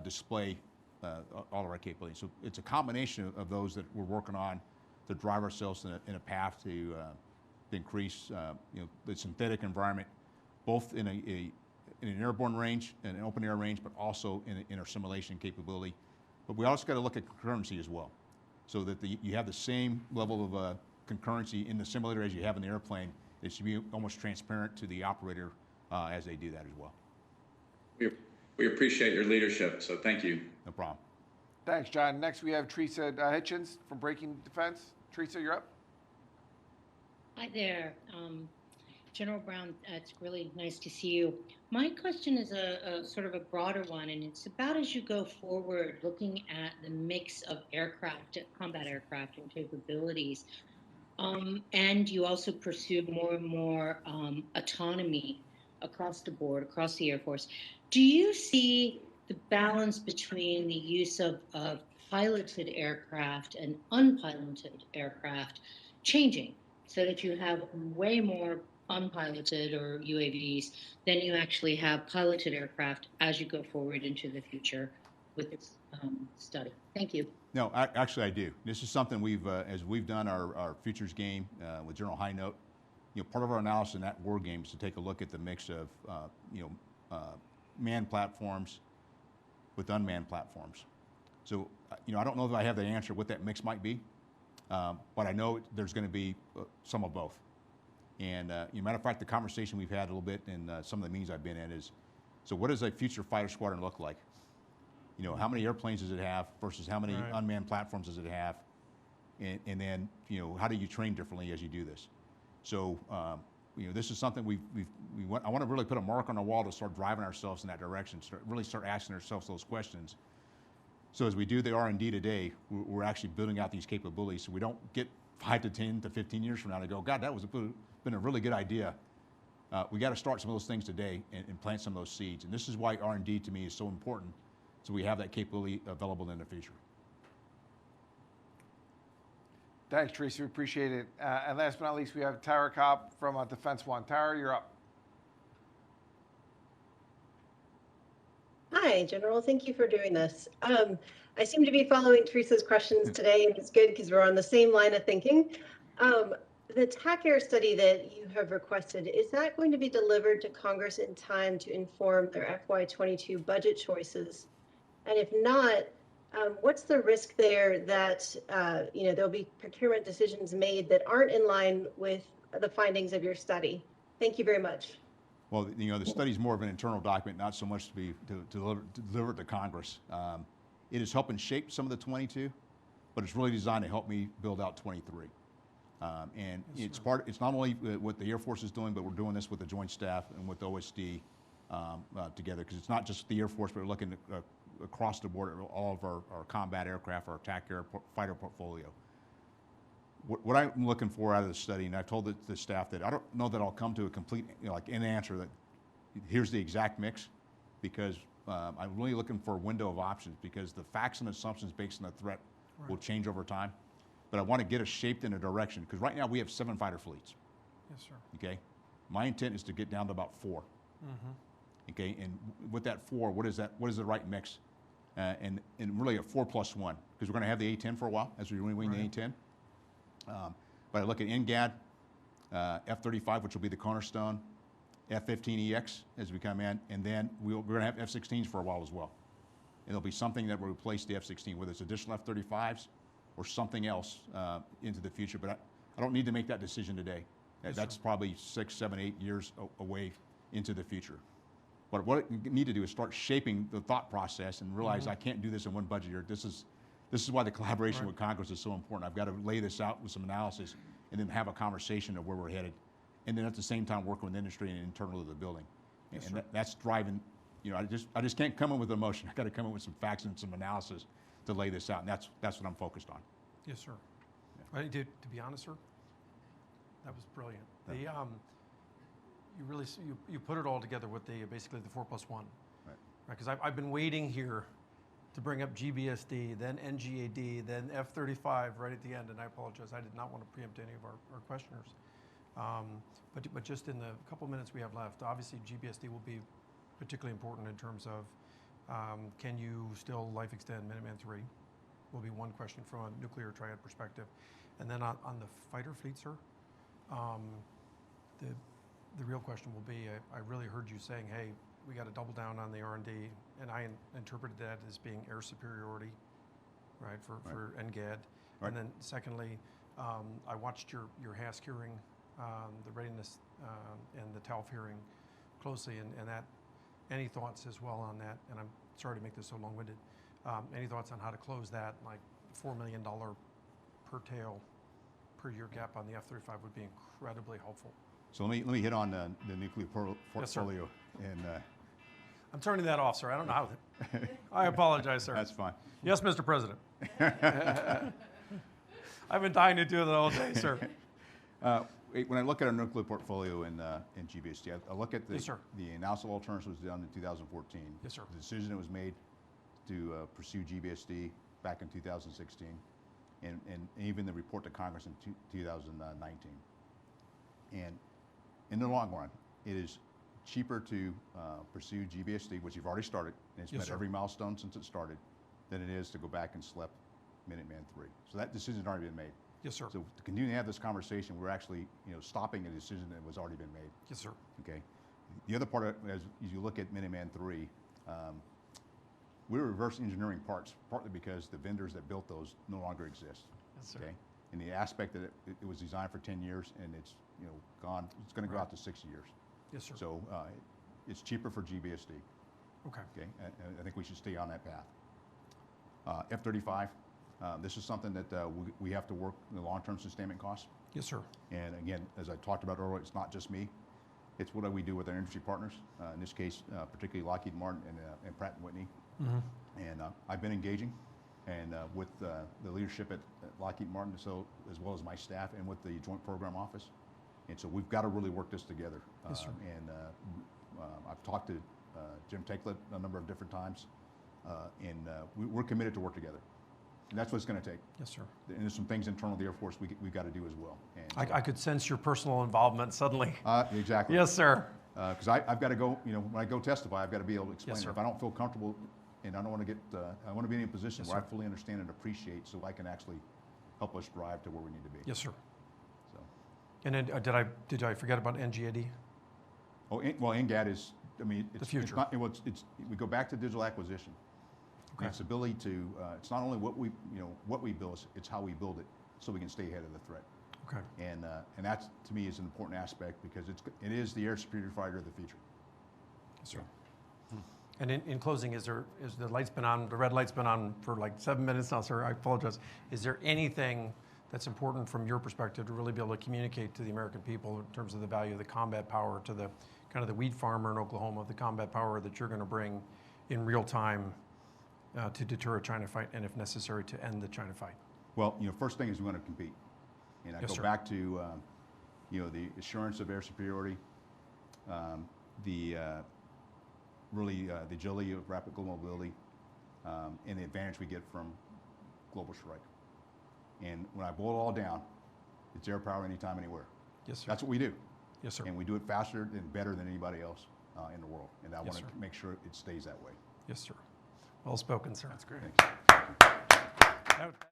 display all of our capabilities. So it's a combination of those that we're working on to drive ourselves in a path to increase the synthetic environment, both in an airborne range, in an open air range, but also in our simulation capability. But we also got to look at concurrency as well, so that you have the same level of concurrency in the simulator as you have in the airplane. It should be almost transparent to the operator as they do that as well. We appreciate your leadership, so thank you. No problem. Thanks, John. Next, we have Teresa Hitchens from Breaking Defense. Teresa, you're up. Hi there. General Brown, it's really nice to see you. My question is a sort of a broader one, and it's about as you go forward, looking at the mix of aircraft, combat aircraft and capabilities, and you also pursue more and more autonomy across the board, across the Air Force. Do you see the balance between the use of piloted aircraft and unpiloted aircraft changing, so that you have way more unpiloted or UAVs than you actually have piloted aircraft as you go forward into the future with this study? Thank you. No, actually I do. This is something as we've done our futures game with General High Note, part of our analysis in that war game is to take a look at the mix of manned platforms with unmanned platforms. So, I don't know that I have the answer what that mix might be, but I know there's going to be some of both. And matter of fact, the conversation we've had a little bit in some of the meetings I've been in is, so what does a future fighter squadron look like? How many airplanes does it have versus how many unmanned platforms does it have? And then, how do you train differently as you do this? So this is something I want to really put a mark on the wall to start driving ourselves in that direction, really start asking ourselves those questions. So as we do the R&D today, we're actually building out these capabilities so we don't get 5 to 10 to 15 years from now to go, God, that was been a really good idea. We got to start some of those things today and plant some of those seeds. And this is why R&D to me is so important, so we have that capability available in the future. Thanks, Tracy. We appreciate it. And last but not least, we have Tara Kopp from Defense One. Tara, you're up. Hi, General. Thank you for doing this. I seem to be following Teresa's questions today, and it's good because we're on the same line of thinking. The TAC Air study that you have requested, is that going to be delivered to Congress in time to inform their FY22 budget choices? And if not, what's the risk there that there'll be procurement decisions made that aren't in line with the findings of your study? Thank you very much. Well, the study is more of an internal document, not so much to deliver it to Congress. It is helping shape some of the 22, but it's really designed to help me build out 23. And it's not only what the Air Force is doing, but we're doing this with the Joint Staff and with OSD together, because it's not just the Air Force, but we're looking across the board at all of our combat aircraft, our attack air fighter portfolio. What I'm looking for out of the study, and I've told the staff that I don't know that I'll come to a complete, an answer that here's the exact mix, because I'm really looking for a window of options, because the facts and assumptions based on the threat will change over time. But I want to get us shaped in a direction, because right now we have 7 fighter fleets. Yes, sir. Okay? My intent is to get down to about 4. Okay, and with that 4, what is the right mix? And really a 4+1, because we're going to have the A-10 for a while as we wing the A-10. But I look at NGAD, F-35, which will be the cornerstone, F-15EX as we come in, and then we're going to have F-16s for a while as well. And there'll be something that will replace the F-16, whether it's additional F-35s or something else into the future. But I don't need to make that decision today. That's probably 6, 7, 8 years away into the future. But what I need to do is start shaping the thought process and realize I can't do this in one budget year. This is why the collaboration with Congress is so important. I've got to lay this out with some analysis and then have a conversation of where we're headed. And then at the same time working with industry and internal to the building. And that's driving, I just can't come in with emotion. I got to come in with some facts and some analysis to lay this out. And that's what I'm focused on. Yes, sir. Yeah. To be honest, sir, that was brilliant. Yeah. You put it all together with basically the 4+1. Right. Because I've been waiting here to bring up GBSD, then NGAD, then F-35 right at the end, and I apologize. I did not want to preempt any of our questioners. But just in the couple minutes we have left, obviously GBSD will be particularly important in terms of can you still life extend Minuteman III? Will be one question from a nuclear triad perspective. And then on the fighter fleet, sir, the real question will be, I really heard you saying, hey, we got to double down on the R&D, and I interpreted that as being air superiority, right, for NGAD. Right. And then secondly, I watched your HASC hearing, the readiness and the TALF hearing closely, and that, any thoughts as well on that, and I'm sorry to make this so long-winded, any thoughts on how to close that, like $4 million per tail per year gap on the F-35 would be incredibly helpful. So let me hit on the nuclear portfolio. Yes, and I'm turning that off, sir. I don't know how. I apologize, sir. That's fine. Yes, Mr. President. I've been dying to do that all day, sir. When I look at our nuclear portfolio in GBSD, I look at the analysis of alternatives was done in 2014. Yes, sir. The decision that was made to pursue GBSD back in 2016, and even the report to Congress in 2019. And in the long run, it is cheaper to pursue GBSD, which you've already started, and it's met every milestone since it started, than it is to go back and SLEP Minuteman III. So that decision's already been made. Yes, sir. So to continue to have this conversation, we're actually stopping a decision that was already been made. Yes, sir. Okay. The other part, as you look at Minuteman III, we're reverse engineering parts, partly because the vendors that built those no longer exist. Yes, sir. Okay. And the aspect that it was designed for 10 years and it's gone, it's going to go out to 6 years. Yes, sir. So it's cheaper for GBSD. Okay. Okay. And I think we should stay on that path. F-35, This is something that we have to work in the long-term sustainment costs. Yes, sir. And again, as I talked about earlier, it's not just me. It's what do we do with our industry partners, in this case, particularly Lockheed Martin and Pratt & Whitney. And I've been engaging and with the leadership at Lockheed Martin, so as well as my staff and with the Joint Program Office. And so we've got to really work this together. Yes, sir. I've talked to Jim Takelet a number of different times, and we're committed to work together. And that's what it's going to take. Yes, sir. And there's some things internal to the Air Force we've got to do as well. And I could sense your personal involvement suddenly. Exactly. Yes, sir. Because I've got to go, when I go testify, I've got to be able to explain Yes, it. sir. If I don't feel comfortable, and I don't want to get, I want to be in a position Yes, where sir. I fully understand and appreciate so I can actually help us drive to where we need to be. Yes, sir. So. And then, did I forget about NGAD? Oh, well, NGAD is, I mean, it's, The future. It's not, we go back to digital acquisition. Okay. And its ability to, it's not only what we build, it's how we build it so we can stay ahead of the threat. Okay. And that, to me, is an important aspect because it is the air superior fighter of the future. Yes, sir. And in closing, is the light's been on, the red light's been on for like 7 minutes now, sir. I apologize. Is there anything that's important from your perspective to really be able to communicate to the American people in terms of the value of the combat power to the kind of the wheat farmer in Oklahoma, the combat power that you're going to bring in real time to deter a China fight and, if necessary, to end the China fight? Well, first thing is we want to compete. And I Yes, go sir. back to, the assurance of air superiority, really the agility of rapid global mobility, and the advantage we get from global strike. And when I boil it all down, it's air power anytime, anywhere. Yes, sir. That's what we do. Yes, sir. And we do it faster and better than anybody else in the world. And I Yes, want sir. to make sure it stays that way. Yes, sir. Well spoken, sir. That's great. That-